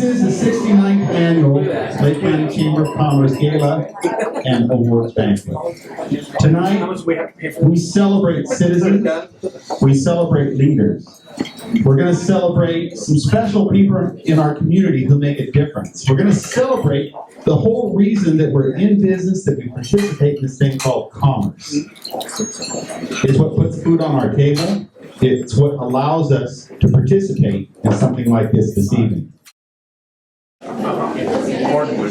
is the 69th annual Lake County Chamber of Commerce Gala and Awards Banquet. Tonight, we celebrate citizens, we celebrate leaders. We're going to celebrate some special people in our community who make a difference. We're going to celebrate the whole reason that we're in business, that we participate in this thing called commerce. It's what puts food on our table. It's what allows us to participate in something like this evening.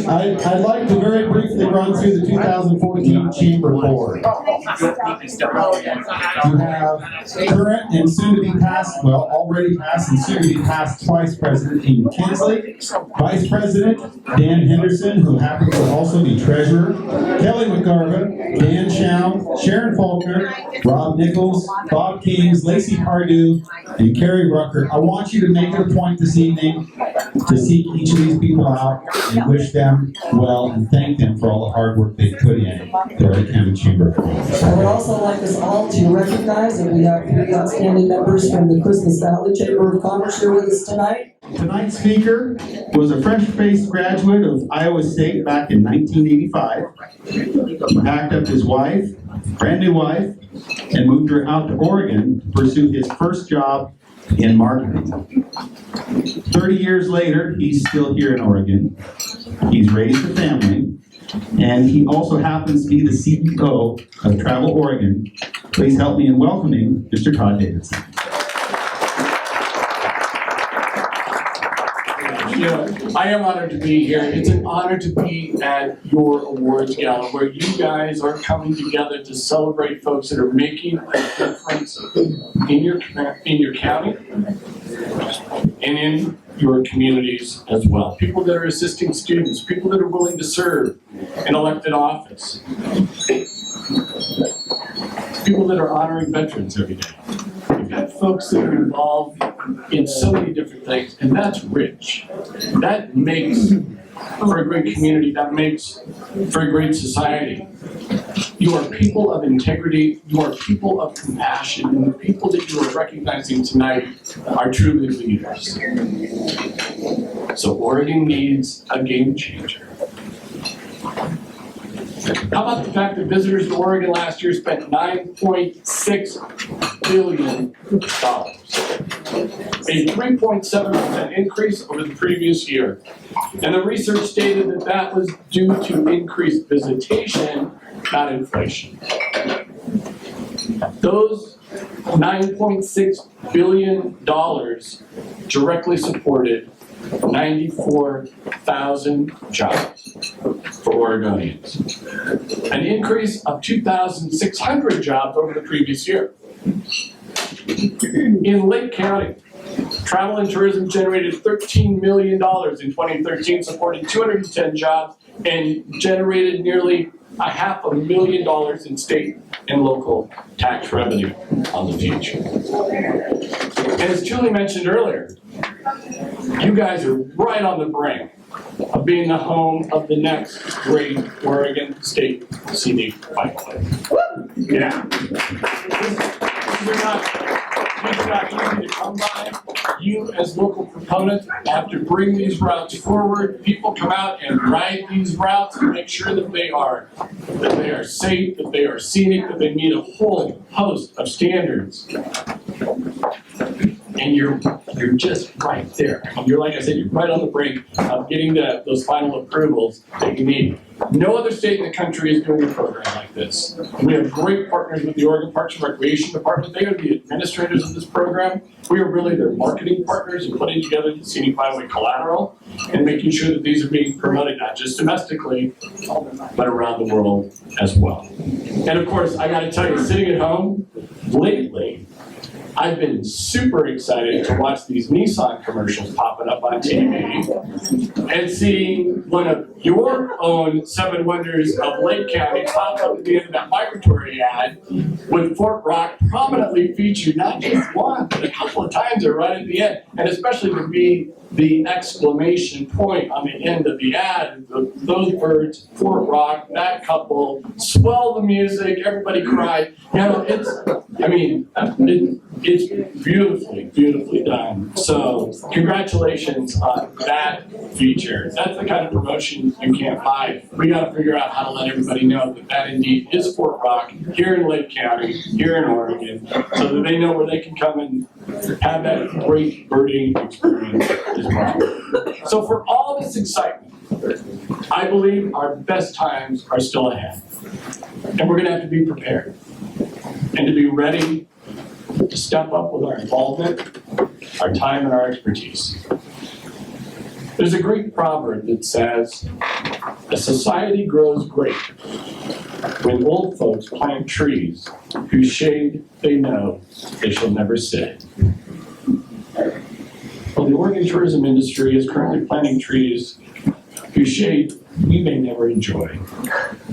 I'd like to very briefly run through the 2014 Chamber Board. You have current and soon-to-be passed, well, already passed and soon-to-be passed Vice President Amy Kinsley, Vice President Dan Henderson, who happens to also be Treasurer, Kelly McGarva, Dan Schaum, Sharon Faulkner, Rob Nichols, Bob Kings, Lacey Pardue, and Carrie Rucker. I want you to make it a point this evening to seek each of these people out and wish them well and thank them for all the hard work they put in the Lake County Chamber of Commerce. I would also like us all to recognize that we have 3 outstanding members from the Christmas Valley Chamber of Commerce here with us tonight. Tonight's speaker was a fresh-faced graduate of Iowa State back in 1985. He packed up his wife, brand new wife, and moved her out to Oregon to pursue his first job in marketing. 30 years later, he's still here in Oregon. He's raised a family, and he also happens to be the CEO of Travel Oregon. Please help me in welcoming Mr. Todd Davidson. I am honored to be here. It's an honor to be at your awards gala, where you guys are coming together to celebrate folks that are making a difference in your county and in your communities as well. People that are assisting students, people that are willing to serve in elected office, people that are honoring veterans every day. We've got folks that are involved in so many different things, and that's rich. That makes for a great community, that makes for a great society. You are people of integrity, you are people of compassion, and the people that you are recognizing tonight are truly leaders. So Oregon needs a game changer. How about the fact that visitors to Oregon last year spent $9.6 billion, a 3.7% increase over the previous year. And the research stated that that was due to increased visitation, not inflation. Those $9.6 billion directly supported 94,000 jobs for Oregonians. An increase of 2,600 jobs over the previous year. In Lake County, travel and tourism generated $13 million in 2013, supporting 210 jobs, and generated nearly $500,000 in state and local tax revenue on the future. And as Julie mentioned earlier, you guys are right on the brink of being the home of the next great Oregon State Scenic Bikeway. Yeah. These are not easy to come by. You, as local proponents, have to bring these routes forward. People come out and ride these routes and make sure that they are safe, that they are scenic, that they meet a whole host of standards. And you're just right there. You're, like I said, you're right on the brink of getting those final approvals that you need. No other state in the country is doing a program like this. And we have great partners with the Oregon Parks and Recreation Department. They are the administrators of this program. We are really their marketing partners in putting together the scenic byway collateral and making sure that these are being promoted not just domestically, but around the world as well. And of course, I gotta tell you, sitting at home, lately, I've been super excited to watch these Nissan commercials popping up on TV and seeing one of your own 7 Wonders of Lake County pop up at the end of that migratory ad with Fort Rock prominently featured not just once, but a couple of times or right at the end. And especially to be the exclamation point on the end of the ad, those birds, Fort Rock, that couple, swell the music, everybody cried. You know, it's beautifully, beautifully done. So congratulations on that feature. That's the kind of promotion you can't buy. We got to figure out how to let everybody know that that indeed is Fort Rock, here in Lake County, here in Oregon, so that they know where they can come and have that great birding experience as well. So for all this excitement, I believe our best times are still ahead. And we're going to have to be prepared and to be ready to step up with our involvement, our time, and our expertise. There's a Greek proverb that says, "A society grows great when old folks plant trees whose shade they know they shall never sit." Well, the Oregon tourism industry is currently planting trees whose shade we may never enjoy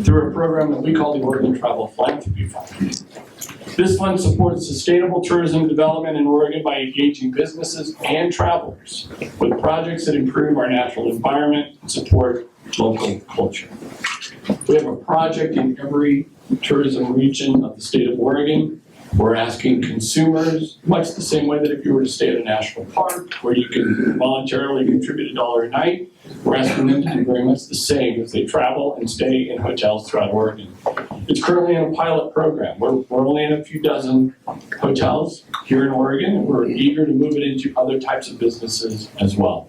through a program that we call the Oregon Travel Philanthropy Fund. This fund supports sustainable tourism development in Oregon by engaging businesses and travelers with projects that improve our natural environment and support local culture. We have a project in every tourism region of the state of Oregon. We're asking consumers, much the same way that if you were to stay at a national park where you can voluntarily contribute $1 a night, we're asking them to do very much the same as they travel and stay in hotels throughout Oregon. It's currently in a pilot program. We're only in a few dozen hotels here in Oregon, and we're eager to move it into other types of businesses as well.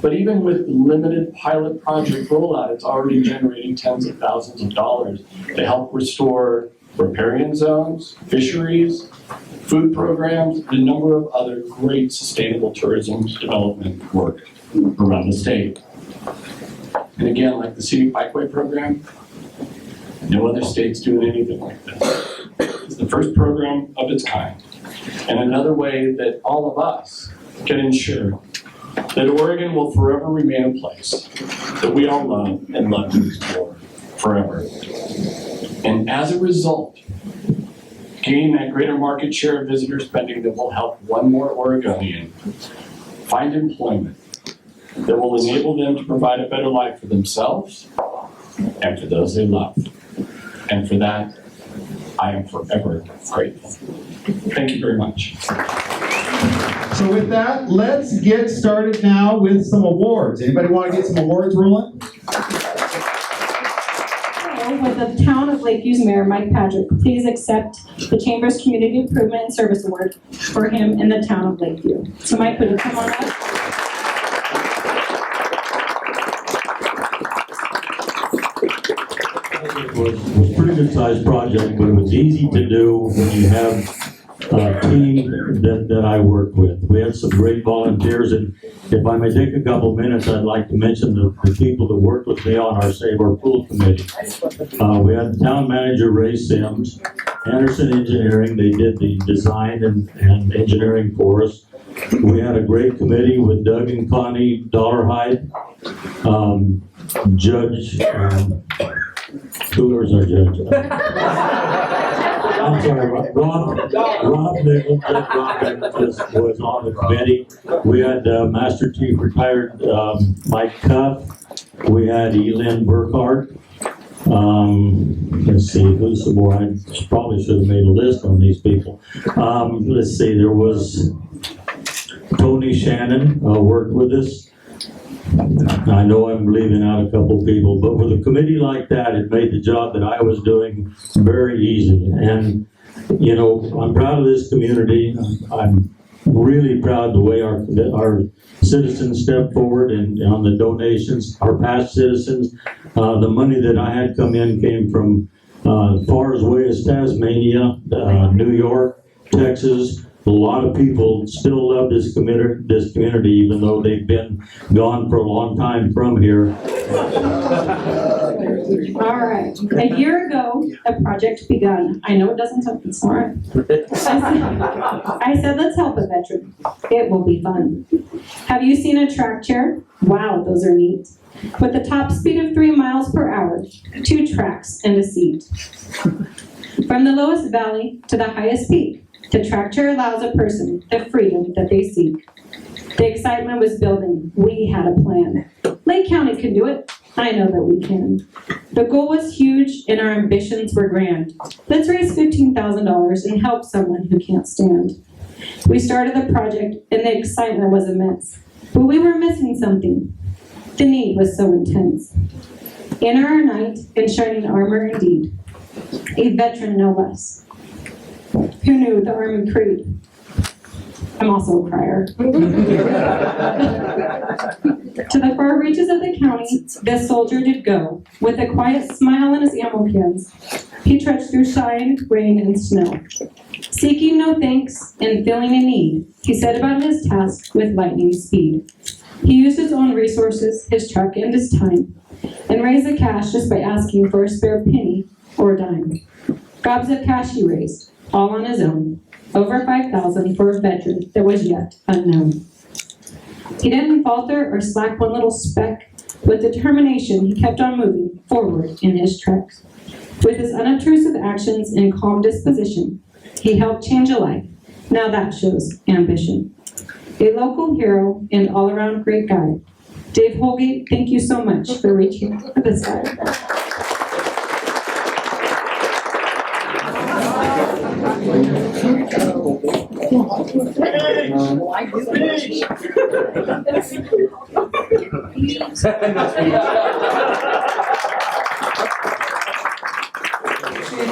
But even with limited pilot project rollout, it's already generating tens of thousands of dollars to help restore riparian zones, fisheries, food programs, and a number of other great sustainable tourism development work around the state. And again, like the Scenic Bikeway program, no other state's doing anything like this. It's the first program of its kind, and another way that all of us can ensure that Oregon will forever remain a place that we all love and love to explore forever. And as a result, gain that greater market share of visitor spending that will help one more Oregonian find employment that will enable them to provide a better life for themselves and for those they love. And for that, I am forever grateful. Thank you very much. So with that, let's get started now with some awards. Anybody want to get some awards rolling? With the Town of Lakeviews Mayor Mike Patrick, please accept the Chamber's Community Improvement and Service Award for him in the Town of Lakeview. So Mike, would you come on up? It was a pretty good sized project, but it was easy to do when you have a team that I worked with. We had some great volunteers, and if I may take a couple minutes, I'd like to mention the people that worked with me on our Save Our Pool Committee. We had the town manager, Ray Sims, Anderson Engineering, they did the design and engineering for us. We had a great committee with Doug and Connie Dollarhide, Judge, who was our judge? I'm sorry, Rob Nichols was on the committee. We had Master Chief retired Mike Cuff. We had Elin Burkhardt. Let's see, who's some more? I probably should have made a list on these people. Let's see, there was Tony Shannon worked with us. I know I'm leaving out a couple people, but with a committee like that, it made the job that I was doing very easy. And, you know, I'm proud of this community. I'm really proud of the way our citizens stepped forward and on the donations, our past citizens. The money that I had come in came from far as away as Tasmania, New York, Texas. A lot of people still love this community, even though they've been gone for a long time from here. All right. A year ago, a project begun. I know it doesn't sound smart. I said, let's help a veteran. It will be fun. Have you seen a track chair? Wow, those are neat. With a top speed of 3 miles per hour, 2 tracks and a seat. From the lowest valley to the highest peak, the track chair allows a person the freedom that they seek. The excitement was building. We had a plan. Lake County can do it. I know that we can. The goal was huge and our ambitions were grand. Let's raise $15,000 and help someone who can't stand. We started the project and the excitement was immense. But we were missing something. The need was so intense. In our knight in shining armor indeed, a veteran no less, who knew the Army creed. I'm also a crier. To the far reaches of the county, this soldier did go. With a quiet smile in his ammo cans, he trudged through shine, rain, and snow. Seeking no thanks and feeling a need, he set about his task with lightning speed. He used his own resources, his truck, and his time, and raised the cash just by asking for a spare penny or dime. Gobs of cash he raised, all on his own. Over $5,000 for a veteran that was yet unknown. He didn't falter or slack one little speck. With determination, he kept on moving forward in his treks. With his unobtrusive actions and calm disposition, he helped change a life. Now that shows ambition. A local hero and all-around great guy. Dave Holgate, thank you so much for reaching for this guy.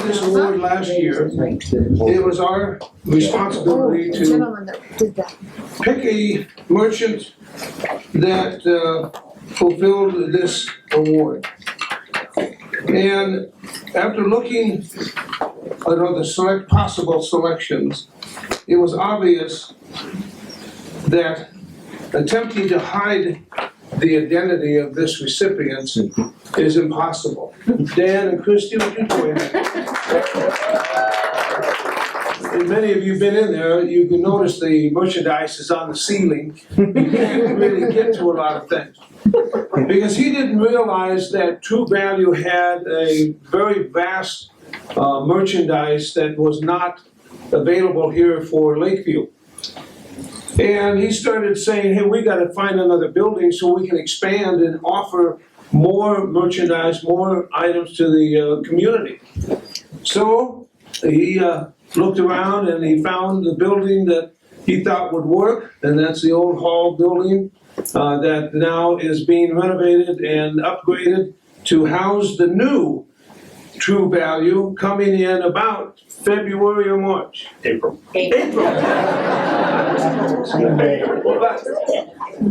This award last year, it was our responsibility to pick a merchant that fulfilled this award. And after looking at the possible selections, it was obvious that attempting to hide the identity of this recipient is impossible. Dan and Christy, would you join me? And many of you have been in there, you can notice the merchandise is on the ceiling. You can't really get to a lot of things. Because he didn't realize that True Value had a very vast merchandise that was not available here for Lakeview. And he started saying, hey, we got to find another building so we can expand and offer more merchandise, more items to the community. So he looked around and he found the building that he thought would work, and that's the old hall building that now is being renovated and upgraded to house the new True Value, coming in about February or March. April. But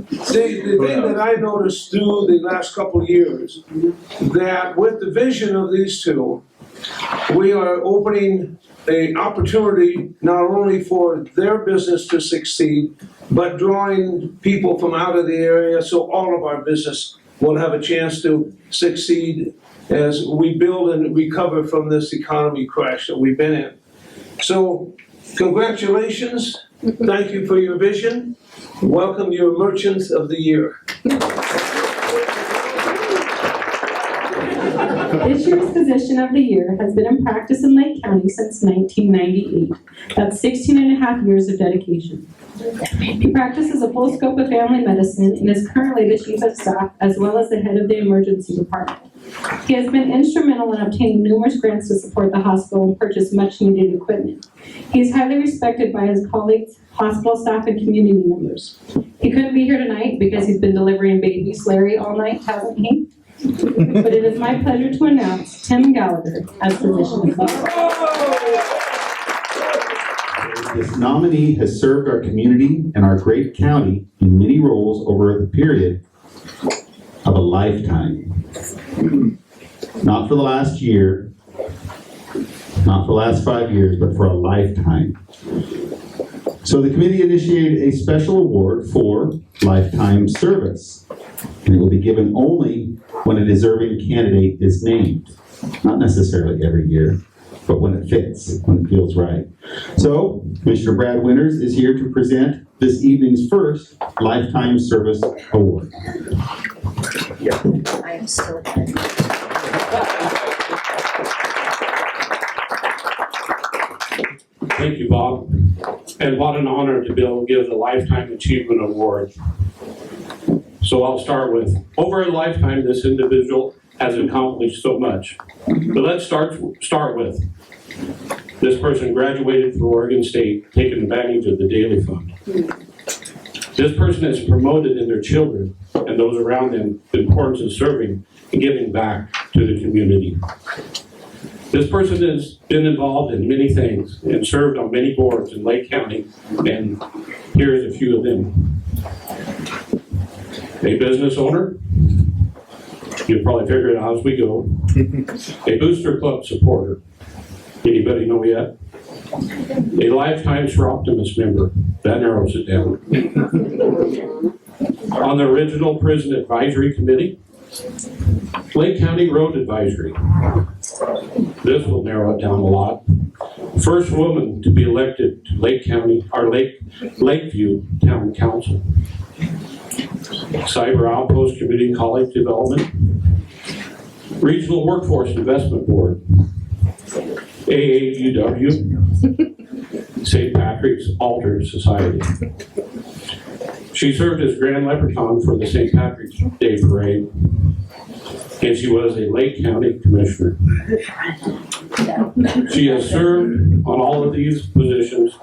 the thing that I noticed through the last couple of years, that with the vision of these two, we are opening an opportunity not only for their business to succeed, but drawing people from out of the area so all of our business will have a chance to succeed as we build and recover from this economy crash that we've been in. So, congratulations. Thank you for your vision. Welcome your Merchants of the Year. This year's position of the year has been in practice in Lake County since 1998. That's 16 and a half years of dedication. He practices a full scope of family medicine and is currently the chief of staff as well as the head of the emergency department. He has been instrumental in obtaining numerous grants to support the hospital and purchase much needed equipment. He is highly respected by his colleagues, hospital staff, and community members. He couldn't be here tonight because he's been delivering babies Larry all night, hasn't he? But it is my pleasure to announce Tim Gallagher as physician of the year. This nominee has served our community and our great county in many roles over the period of a lifetime. Not for the last year, not for the last 5 years, but for a lifetime. So the committee initiated a special award for lifetime service, and it will be given only when a deserving candidate is named. Not necessarily every year, but when it fits, when it feels right. So, Commissioner Brad Winters is here to present this evening's first Lifetime Service Award. I'm so good. Thank you, Bob. And what an honor to be able to give the Lifetime Achievement Award. So I'll start with, over a lifetime, this individual has accomplished so much. But let's start with, this person graduated from Oregon State, taking advantage of the Daily Fund. This person has promoted in their children and those around them the importance of serving and giving back to the community. This person has been involved in many things and served on many boards in Lake County, and here's a few of them. A business owner, you'll probably figure it out as we go. A Booster Club supporter, anybody know yet? A lifetime Optimist member, that narrows it down. On the original Prison Advisory Committee, Lake County Road Advisory. This will narrow it down a lot. First woman to be elected to Lakeview Town Council. Cyber Outpost Community College Development. Regional Workforce Investment Board. AAUW. St. Patrick's Altar Society. She served as Grand Leprechaun for the St. Patrick's Day Parade, and she was a Lake County Commissioner. She has served on all of these positions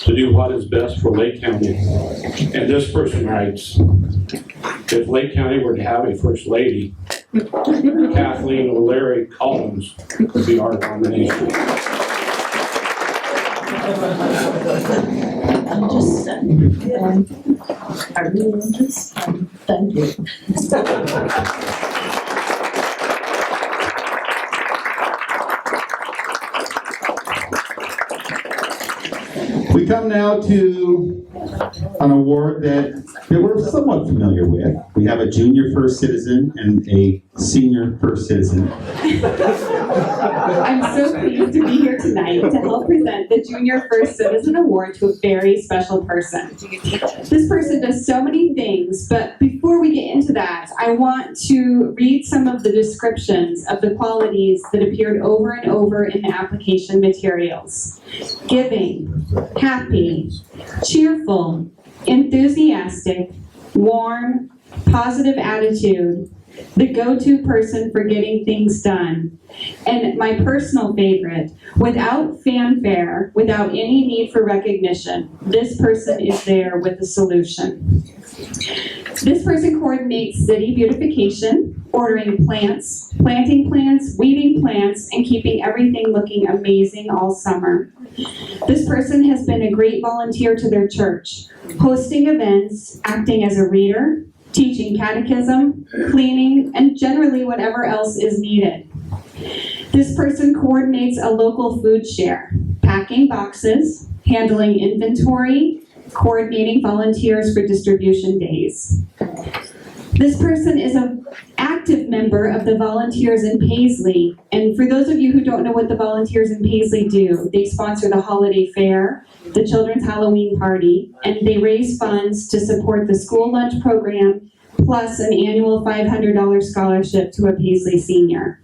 to do what is best for Lake County. And this person writes, if Lake County were to have a First Lady, Kathleen O'Leary Collins would be our nomination. I'm just I really just thank you. We come now to an award that we're somewhat familiar with. We have a junior first citizen and a senior first citizen. I'm so pleased to be here tonight to help present the Junior First Citizen Award to a very special person. This person does so many things, but before we get into that, I want to read some of the descriptions of the qualities that appeared over and over in the application materials. Giving, happy, cheerful, enthusiastic, warm, positive attitude, the go-to person for getting things done. And my personal favorite, without fanfare, without any need for recognition, this person is there with a solution. This person coordinates city beautification, ordering plants, planting plants, weeding plants, and keeping everything looking amazing all summer. This person has been a great volunteer to their church, hosting events, acting as a reader, teaching catechism, cleaning, and generally whatever else is needed. This person coordinates a local food share, packing boxes, handling inventory, coordinating volunteers for distribution days. This person is an active member of the Volunteers in Paisley, and for those of you who don't know what the Volunteers in Paisley do, they sponsor the holiday fair, the children's Halloween party, and they raise funds to support the school lunch program, plus an annual $500 scholarship to a Paisley senior.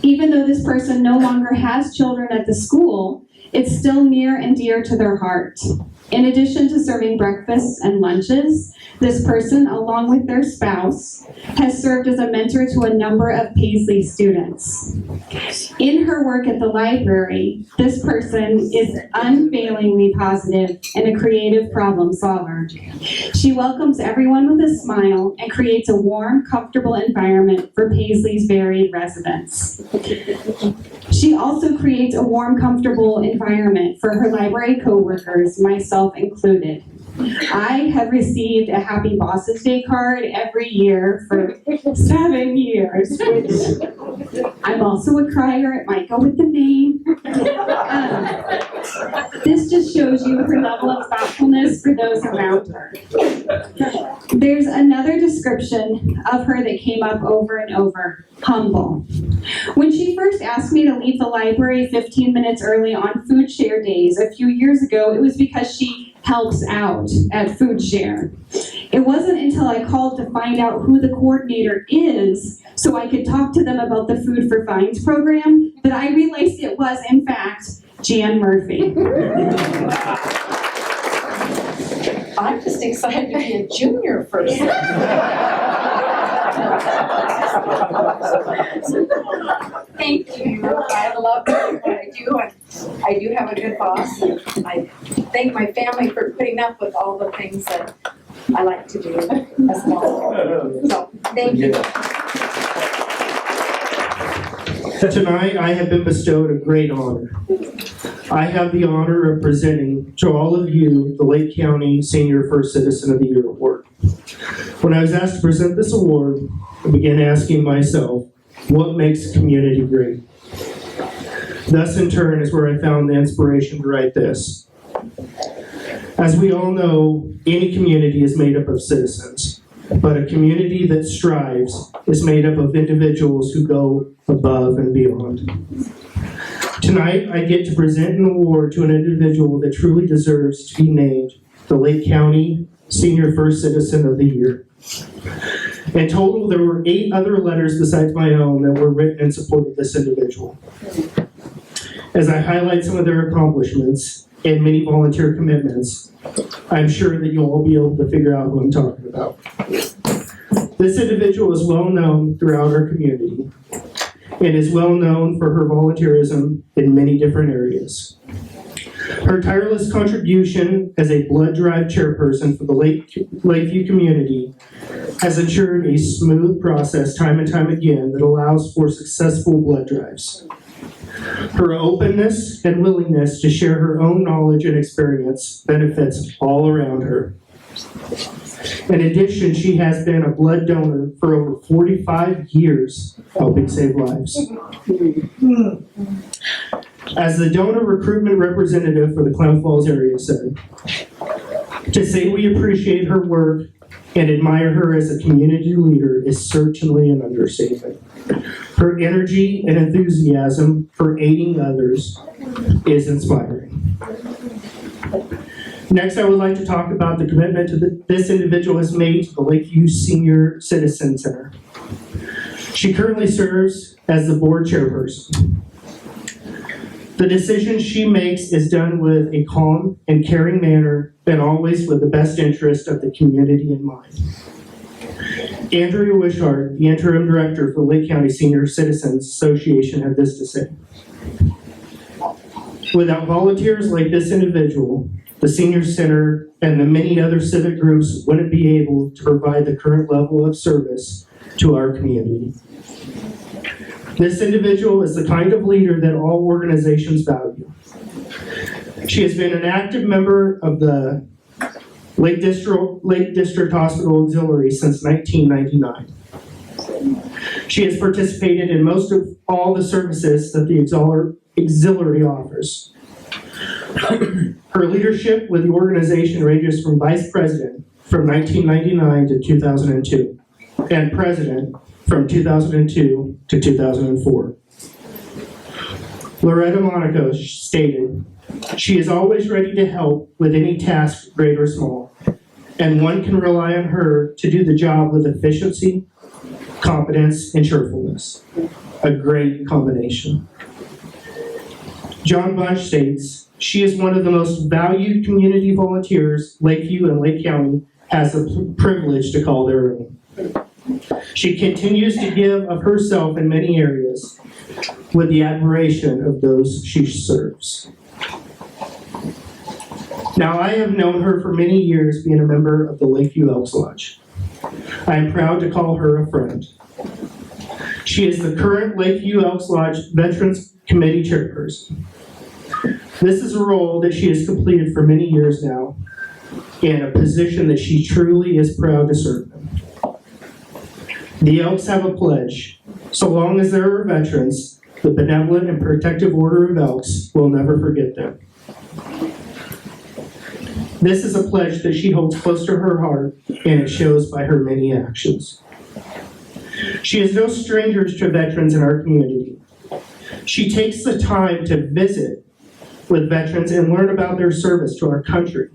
Even though this person no longer has children at the school, it's still near and dear to their heart. In addition to serving breakfasts and lunches, this person, along with their spouse, has served as a mentor to a number of Paisley students. In her work at the library, this person is unfailingly positive and a creative problem solver. She welcomes everyone with a smile and creates a warm, comfortable environment for Paisley's varied residents. She also creates a warm, comfortable environment for her library coworkers, myself included. I have received a Happy Bosses Day card every year for 7 years, which I'm also a crier. It might go with the name. This just shows you her level of thoughtfulness for those around her. There's another description of her that came up over and over, humble. When she first asked me to leave the library 15 minutes early on food share days a few years ago, it was because she helps out at Food Share. It wasn't until I called to find out who the coordinator is so I could talk to them about the Food for Fines program that I realized it was, in fact, Jan Murphy. I'm just excited to be a junior first. Thank you. I love what I do, and I do have a good boss. And I thank my family for putting up with all the things that I like to do as well. So, thank you. Tonight, I have been bestowed a great honor. I have the honor of presenting to all of you the Lake County Senior First Citizen of the Year Award. When I was asked to present this award, I began asking myself, what makes a community great? Thus, in turn, is where I found the inspiration to write this. As we all know, any community is made up of citizens, but a community that strives is made up of individuals who go above and beyond. Tonight, I get to present an award to an individual that truly deserves to be named the Lake County Senior First Citizen of the Year. In total, there were 8 other letters besides my own that were written in support of this individual. As I highlight some of their accomplishments and many volunteer commitments, I'm sure that you'll all be able to figure out who I'm talking about. This individual is well known throughout our community and is well known for her volunteerism in many different areas. Her tireless contribution as a blood drive chairperson for the Lakeview community has ensured a smooth process time and time again that allows for successful blood drives. Her openness and willingness to share her own knowledge and experience benefits all around her. In addition, she has been a blood donor for over 45 years, helping save lives. As the donor recruitment representative for the Clown Falls area said, to say we appreciate her work and admire her as a community leader is certainly an understatement. Her energy and enthusiasm for aiding others is inspiring. Next, I would like to talk about the commitment this individual has made to the Lakeview Senior Citizen Center. She currently serves as the board chairperson. The decisions she makes is done with a calm and caring manner and always with the best interest of the community in mind. Andrea Wishart, the interim director for the Lake County Senior Citizens Association, had this to say. Without volunteers like this individual, the Senior Center and the many other civic groups wouldn't be able to provide the current level of service to our community. This individual is the kind of leader that all organizations value. She has been an active member of the Lake District Hospital Auxiliary since 1999. She has participated in most of all the services that the auxiliary offers. Her leadership with the organization ranges from vice president from 1999 to 2002 and president from 2002 to 2004. Loretta Monaco stated, "She is always ready to help with any task, great or small, and one can rely on her to do the job with efficiency, competence, and cheerfulness." A great combination. John Bunch states, "She is one of the most valued community volunteers Lakeview and Lake County has the privilege to call their own. She continues to give of herself in many areas with the admiration of those she serves." Now, I have known her for many years being a member of the Lakeview Elks Lodge. I am proud to call her a friend. She is the current Lakeview Elks Lodge Veterans Committee chairperson. This is a role that she has completed for many years now, and a position that she truly is proud to serve in. The Elks have a pledge. So long as there are veterans, the Benevolent and Protective Order of Elks will never forget them. This is a pledge that she holds close to her heart, and it shows by her many actions. She is no stranger to veterans in our community. She takes the time to visit with veterans and learn about their service to our country.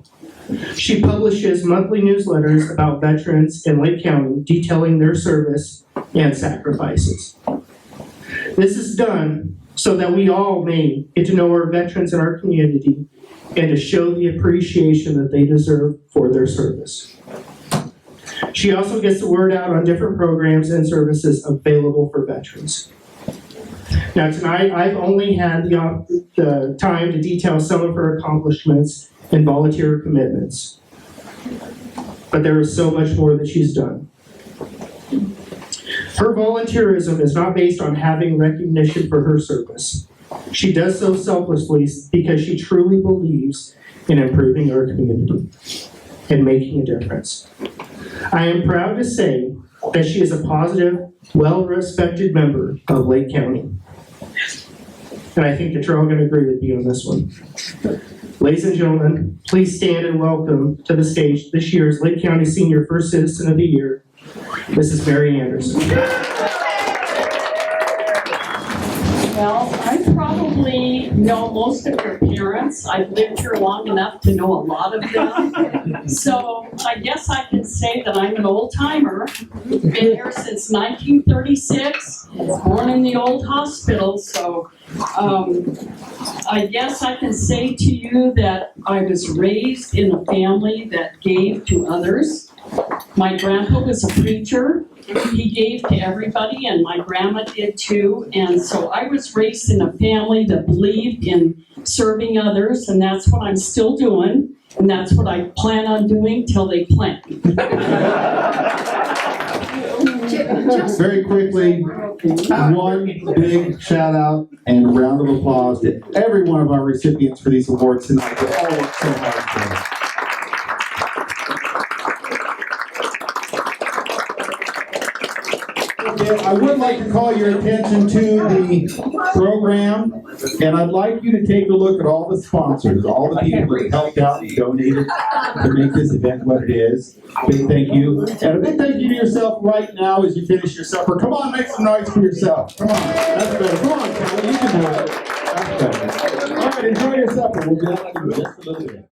She publishes monthly newsletters about veterans in Lake County detailing their service and sacrifices. This is done so that we all may get to know our veterans in our community and to show the appreciation that they deserve for their service. She also gets the word out on different programs and services available for veterans. Now tonight, I've only had the time to detail some of her accomplishments and volunteer commitments. But there is so much more that she's done. Her volunteerism is not based on having recognition for her service. She does so selflessly because she truly believes in improving our community and making a difference. I am proud to say that she is a positive, well-respected member of Lake County. And I think that you're all going to agree with me on this one. Ladies and gentlemen, please stand and welcome to the stage this year's Lake County Senior First Citizen of the Year, Mrs. Mary Anderson. Well, I probably know most of your parents. I've lived here long enough to know a lot of them. So I guess I can say that I'm an old timer. Been here since 1936, born in the old hospital. So I guess I can say to you that I was raised in a family that gave to others. My grandpa was a preacher. He gave to everybody, and my grandma did too. And so I was raised in a family that believed in serving others, and that's what I'm still doing, and that's what I plan on doing till they plant me. Very quickly, one big shout out and a round of applause to every one of our recipients for these awards tonight. They all worked so hard for us. I would like to call your attention to the program, and I'd like you to take a look at all the sponsors, all the people that helped out and donated to make this event what it is. Big thank you. And a big thank you to yourself right now as you finish your supper. Come on, make some noise for yourself. Come on. That's better. Come on, Kelly. You can do it. That's better. All right, enjoy your supper. We'll be back in just a little bit.